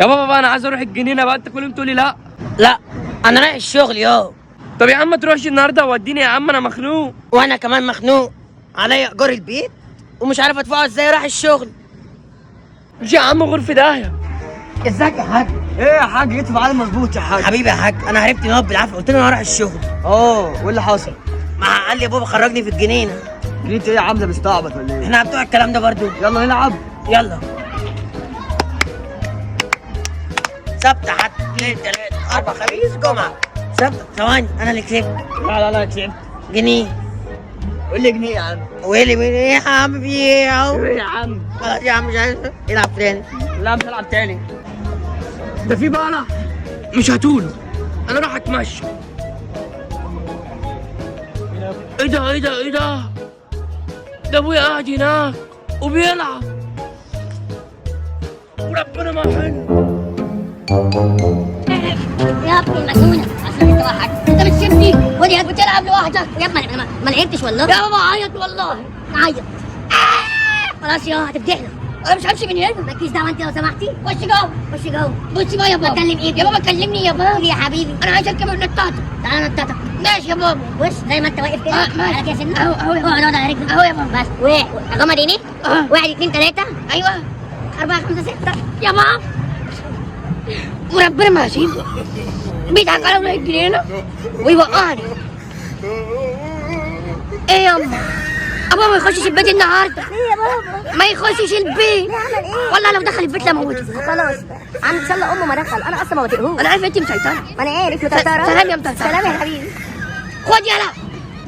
يا بابا بقى انا عايز اروح الجنينه بقى، انت كل يوم تقول لي لا. لا انا رايح الشغل يو. طب يا عم ما تروحش النهارده وديني يا عم، انا مخنوق. وانا كمان مخنوق، عليا ايجار البيت ومش عارف ادفعه ازاي، رايح الشغل. مش يا عم غور في داهيه. ازيك يا حاج؟ ايه يا حاج، جيت في ميعاد مظبوط يا حاج. حبيبي يا حاج، انا عرفت ان هو بالعافيه، قلت له انا رايح الشغل. وايه اللي حصل؟ ما قال لي يا بابا خرجني في الجنينه. جيت ايه يا عم، ده مستعبط ولا ايه؟ احنا بتوع الكلام ده برضو. يلا نلعب. يلا. سبت حد 2 3 4 خميس جمعه. سبت ثواني، انا اللي كسبت. لا لا كسبت. جنيه. قول لي جنيه يا عم. ويلي ويلي يا عم في ايه اهو. ايه يا عم؟ خلاص يا عم مش عايز يلعب تاني. لا مش هلعب تاني. ده في بقى مش هتقوله، انا راح اتمشى. ايه ده ايه ده ايه ده؟ ده ابويا قاعد هناك وبيلعب وربنا ما حلو. يا ابني المجنونه اصلا انت واحد، انت بتسيبني ودي بتلعب لوحدك يا ابني. انا ما لعبتش والله يا بابا، عيط والله عيط. خلاص يا هتفضحنا، انا مش همشي من هنا. مالكيش دعوه انت لو سمحتي. خش جوه خش جوه. بصي بقى يا بابا، بتكلم ايه يا بابا؟ كلمني يا بابا. يا حبيبي انا عايز اركب النطاطه. تعالى نطاطه. ماشي يا بابا. بص زي ما انت واقف كده على كاس اهو اهو اقعد على رجلك اهو يا بابا. بس غمض عينيك. 1 2 3 ايوه 4 5 6 يا بابا. وربنا ما هسيبه، بيضحك على ولاد الجنينه ويوقعني. ايه يا اما؟ ابوه ما يخشش البيت النهارده. ليه يا بابا؟ ما يخشش البيت. يعمل ايه؟ والله لو دخل البيت لموته. خلاص عم ان شاء الله امه ما دخل، انا اصلا ما بطيقهوش. انا عارف انت مسيطره. ما انا عارف مسيطره. سلام يا مسيطره. سلام يا حبيبي. خد يلا.